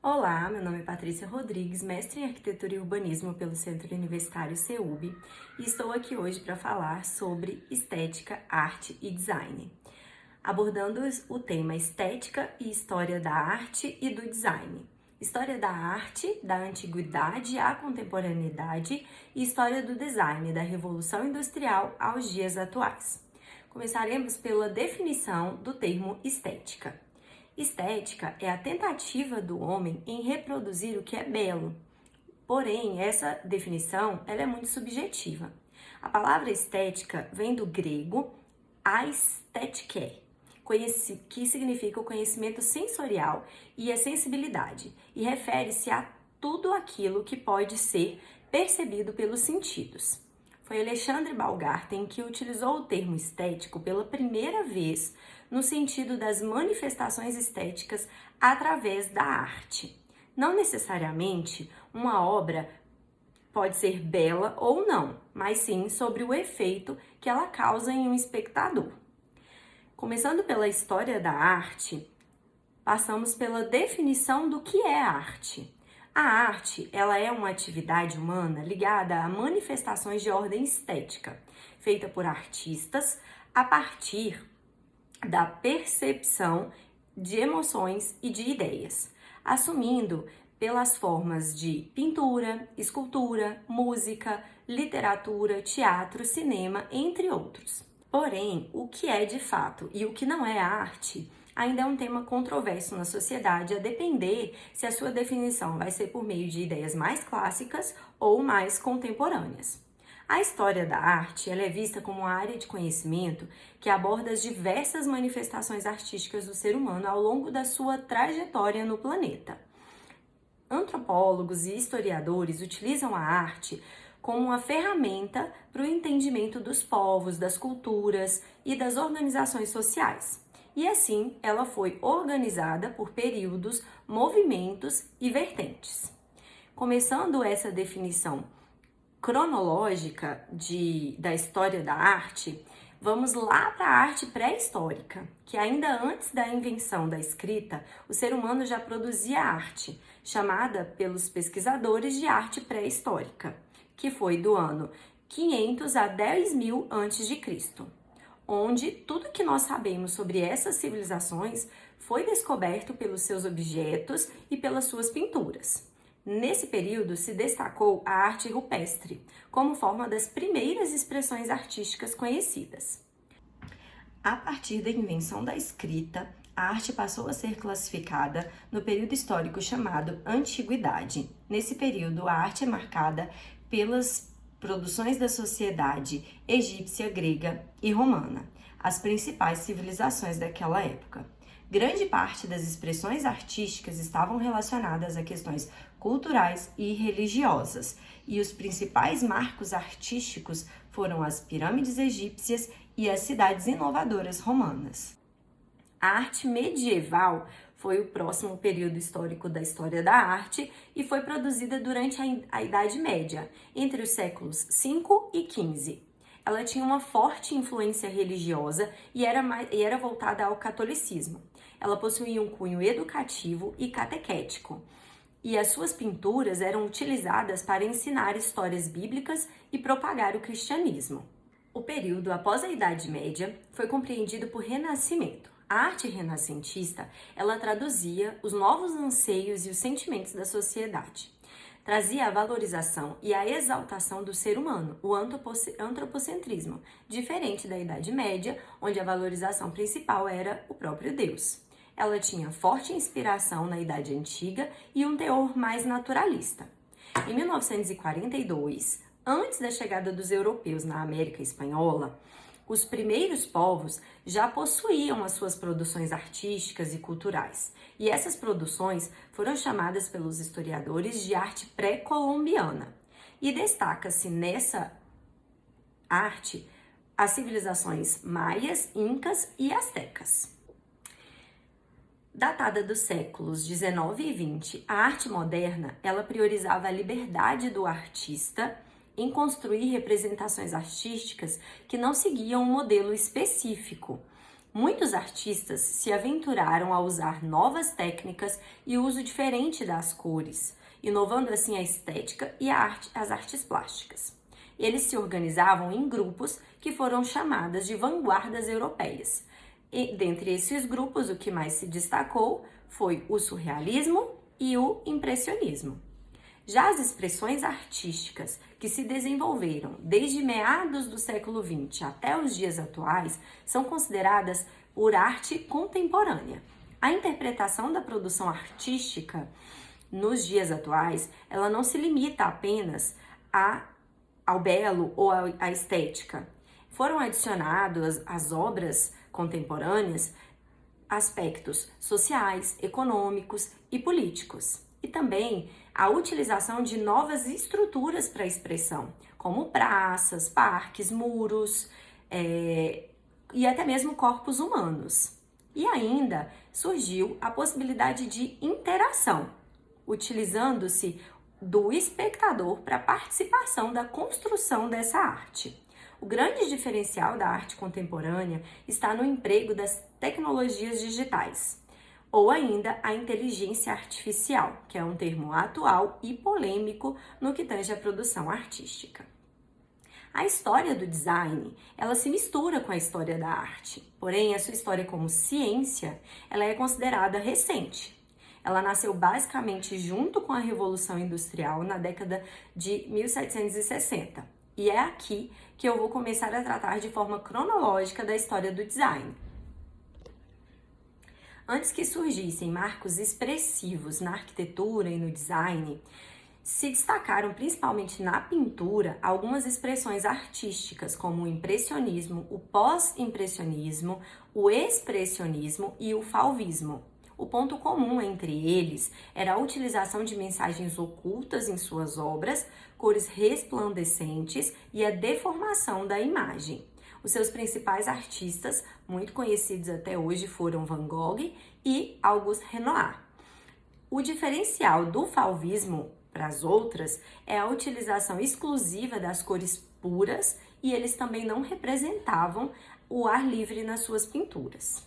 Olá, meu nome é Patrícia Rodrigues, mestre em Arquitetura e Urbanismo pelo Centro Universitário CEUB, e estou aqui hoje para falar sobre estética, arte e design, abordando o tema estética e história da arte e do design. História da arte, da antiguidade à contemporaneidade, e história do design, da Revolução Industrial aos dias atuais. Começaremos pela definição do termo estética. Estética é a tentativa do homem em reproduzir o que é belo. Porém, essa definição ela é muito subjetiva. A palavra estética vem do grego aesthetique, que significa o conhecimento sensorial e a sensibilidade, e refere-se a tudo aquilo que pode ser percebido pelos sentidos. Foi Alexandre Baumgarten que utilizou o termo estético pela primeira vez no sentido das manifestações estéticas através da arte. Não necessariamente uma obra pode ser bela ou não, mas sim sobre o efeito que ela causa em um espectador. Começando pela história da arte, passamos pela definição do que é arte. A arte, ela é uma atividade humana ligada a manifestações de ordem estética, feita por artistas a partir da percepção de emoções e de ideias, assumindo pelas formas de pintura, escultura, música, literatura, teatro, cinema, entre outros. Porém, o que é de fato e o que não é arte ainda é um tema controverso na sociedade, a depender se a sua definição vai ser por meio de ideias mais clássicas ou mais contemporâneas. A história da arte ela é vista como uma área de conhecimento que aborda as diversas manifestações artísticas do ser humano ao longo da sua trajetória no planeta. Antropólogos e historiadores utilizam a arte como uma ferramenta para o entendimento dos povos, das culturas e das organizações sociais. E assim, ela foi organizada por períodos, movimentos e vertentes. Começando essa definição cronológica da história da arte, vamos lá para a arte pré-histórica, que ainda antes da invenção da escrita, o ser humano já produzia arte, chamada pelos pesquisadores de arte pré-histórica, que foi do ano 500 a 10.000 a.C., onde tudo que nós sabemos sobre essas civilizações foi descoberto pelos seus objetos e pelas suas pinturas. Nesse período se destacou a arte rupestre, como forma das primeiras expressões artísticas conhecidas. A partir da invenção da escrita, a arte passou a ser classificada no período histórico chamado Antiguidade. Nesse período, a arte é marcada pelas produções da sociedade egípcia, grega e romana, as principais civilizações daquela época. Grande parte das expressões artísticas estavam relacionadas a questões culturais e religiosas, e os principais marcos artísticos foram as pirâmides egípcias e as cidades inovadoras romanas. A arte medieval foi o próximo período histórico da história da arte e foi produzida durante a Idade Média, entre os séculos 5 e 15. Ela tinha uma forte influência religiosa e era voltada ao catolicismo. Ela possuía um cunho educativo e catequético, e as suas pinturas eram utilizadas para ensinar histórias bíblicas e propagar o cristianismo. O período após a Idade Média foi compreendido por Renascimento. A arte renascentista, ela traduzia os novos anseios e os sentimentos da sociedade. Trazia a valorização e a exaltação do ser humano, o antropocentrismo, diferente da Idade Média, onde a valorização principal era o próprio Deus. Ela tinha forte inspiração na Idade Antiga e um teor mais naturalista. Em 1942, antes da chegada dos europeus na América Espanhola, os primeiros povos já possuíam as suas produções artísticas e culturais, e essas produções foram chamadas pelos historiadores de arte pré-colombiana. E destaca-se nessa arte as civilizações maias, incas e astecas. Datada dos séculos 19 e 20, a arte moderna, ela priorizava a liberdade do artista em construir representações artísticas que não seguiam um modelo específico Muitos artistas se aventuraram a usar novas técnicas e uso diferente das cores, inovando assim a estética e as artes plásticas. Eles se organizavam em grupos que foram chamadas de vanguardas europeias. E dentre esses grupos, o que mais se destacou foi o surrealismo e o impressionismo. Já as expressões artísticas que se desenvolveram desde meados do século XX até os dias atuais são consideradas por arte contemporânea. A interpretação da produção artística nos dias atuais, ela não se limita apenas ao belo ou à estética. Foram adicionados às obras contemporâneas aspectos sociais, econômicos e políticos. E também a utilização de novas estruturas para expressão, como praças, parques, muros e até mesmo corpos humanos. E ainda surgiu a possibilidade de interação, utilizando-se do espectador para a participação da construção dessa arte. O grande diferencial da arte contemporânea está no emprego das tecnologias digitais, ou ainda a inteligência artificial, que é um termo atual e polêmico no que tange à produção artística. A história do design, ela se mistura com a história da arte, porém a sua história como ciência, ela é considerada recente. Ela nasceu basicamente junto com a Revolução Industrial na década de 1760. E é aqui que eu vou começar a tratar de forma cronológica da história do design. Antes que surgissem marcos expressivos na arquitetura e no design, se destacaram principalmente na pintura algumas expressões artísticas, como o impressionismo, o pós-impressionismo, o expressionismo e o fauvismo. O ponto comum entre eles era a utilização de mensagens ocultas em suas obras, cores resplandecentes e a deformação da imagem. Os seus principais artistas, muito conhecidos até hoje, foram Van Gogh e Auguste Renoir. O diferencial do fauvismo para as outras é a utilização exclusiva das cores puras e eles também não representavam o ar livre nas suas pinturas.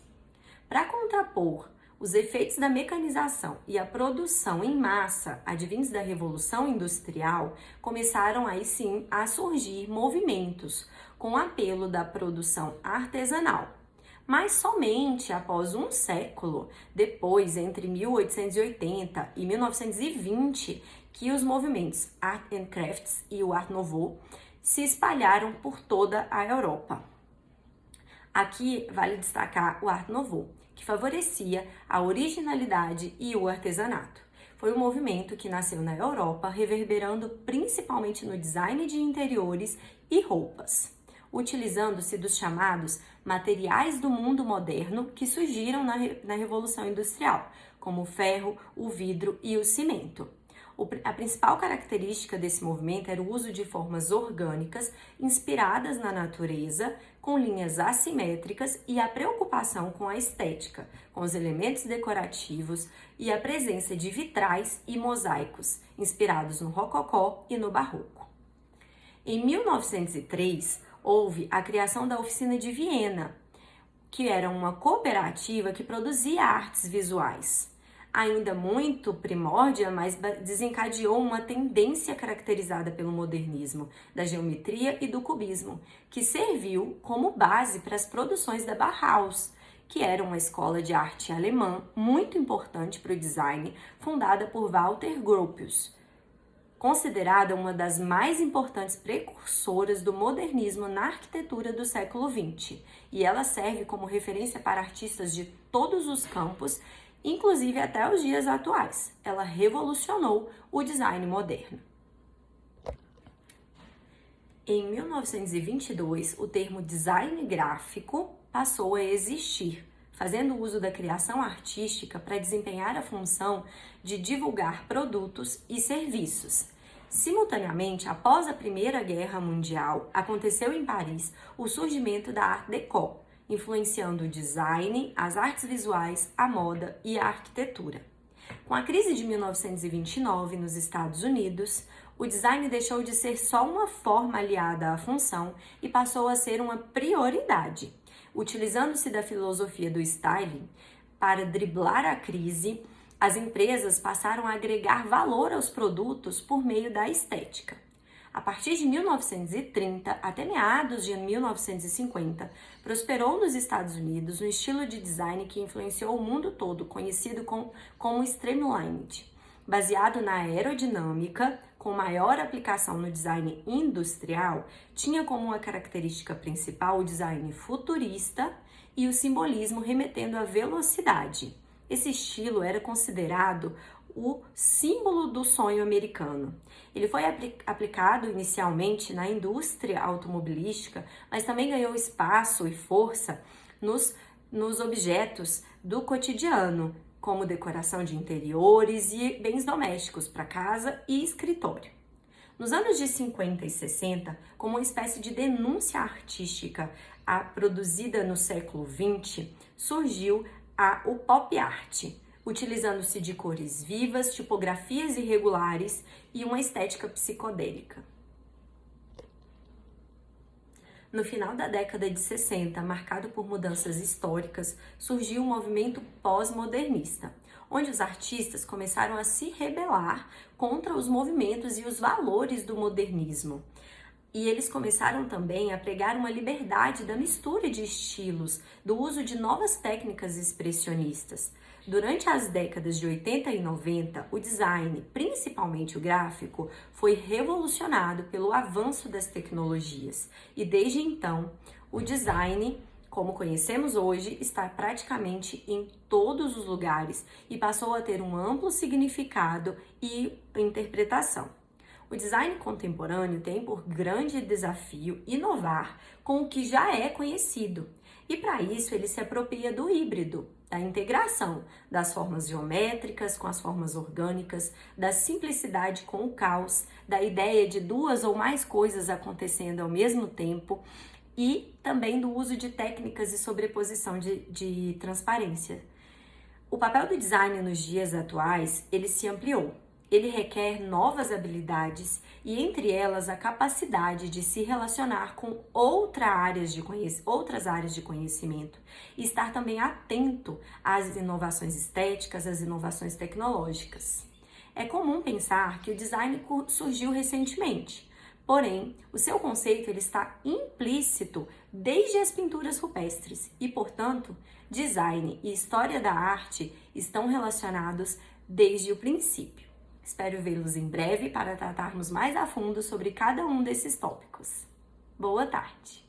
Para contrapor os efeitos da mecanização e a produção em massa advindos da Revolução Industrial, começaram aí sim a surgir movimentos com apelo da produção artesanal. Mas somente após um século depois, entre 1880 e 1920, que os movimentos Art and Crafts e o Art Nouveau se espalharam por toda a Europa. Aqui vale destacar o Art Nouveau, que favorecia a originalidade e o artesanato. Foi um movimento que nasceu na Europa, reverberando principalmente no design de interiores e roupas, utilizando-se dos chamados materiais do mundo moderno que surgiram na Revolução Industrial, como o ferro, o vidro e o cimento. A principal característica desse movimento era o uso de formas orgânicas inspiradas na natureza, com linhas assimétricas e a preocupação com a estética, com os elementos decorativos e a presença de vitrais e mosaicos, inspirados no rococó e no barroco. Em 1903, houve a criação da Oficina de Viena, que era uma cooperativa que produzia artes visuais. Ainda muito primórdia, mas desencadeou uma tendência caracterizada pelo modernismo, da geometria e do cubismo, que serviu como base para as produções da Bauhaus, que era uma escola de arte alemã muito importante para o design, fundada por Walter Gropius, considerada uma das mais importantes precursoras do modernismo na arquitetura do século XX, e ela serve como referência para artistas de todos os campos, inclusive até os dias atuais. Ela revolucionou o design moderno. Em 1922, o termo design gráfico passou a existir, fazendo uso da criação artística para desempenhar a função de divulgar produtos e serviços. Simultaneamente, após a Primeira Guerra Mundial, aconteceu em Paris o surgimento da Art Déco, influenciando o design, as artes visuais, a moda e a arquitetura. Com a crise de 1929 nos Estados Unidos, o design deixou de ser só uma forma aliada à função e passou a ser uma prioridade. Utilizando-se da filosofia do styling para driblar a crise, as empresas passaram a agregar valor aos produtos por meio da estética. A partir de 1930 até meados de 1950, prosperou nos Estados Unidos um estilo de design que influenciou o mundo todo, conhecido como streamlined, baseado na aerodinâmica, com maior aplicação no design industrial, tinha como uma característica principal o design futurista e o simbolismo remetendo à velocidade. Esse estilo era considerado o símbolo do sonho americano. Ele foi aplicado inicialmente na indústria automobilística, mas também ganhou espaço e força nos objetos do cotidiano, como decoração de interiores e bens domésticos para casa e escritório. Nos anos de 50 e 60, como uma espécie de denúncia artística produzida no século 20, surgiu o pop art, utilizando-se de cores vivas, tipografias irregulares e uma estética psicodélica. No final da década de 60, marcado por mudanças históricas, surgiu um movimento pós-modernista, onde os artistas começaram a se rebelar contra os movimentos e os valores do modernismo. E eles começaram também a pregar uma liberdade da mistura de estilos, do uso de novas técnicas expressionistas. Durante as décadas de 80 e 90, o design, principalmente o gráfico, foi revolucionado pelo avanço das tecnologias. E desde então, o design, como conhecemos hoje, está praticamente em todos os lugares e passou a ter um amplo significado e interpretação. O design contemporâneo tem por grande desafio inovar com o que já é conhecido. E para isso ele se apropria do híbrido, da integração das formas geométricas com as formas orgânicas, da simplicidade com o caos, da ideia de duas ou mais coisas acontecendo ao mesmo tempo e também do uso de técnicas de sobreposição de transparência. O papel do design nos dias atuais, ele se ampliou. Ele requer novas habilidades e, entre elas, a capacidade de se relacionar com outras áreas de conhecimento e estar também atento às inovações estéticas, às inovações tecnológicas. É comum pensar que o design surgiu recentemente, porém, o seu conceito ele está implícito desde as pinturas rupestres e, portanto, design e história da arte estão relacionados desde o princípio. Espero vê-los em breve para tratarmos mais a fundo sobre cada um desses tópicos. Boa tarde!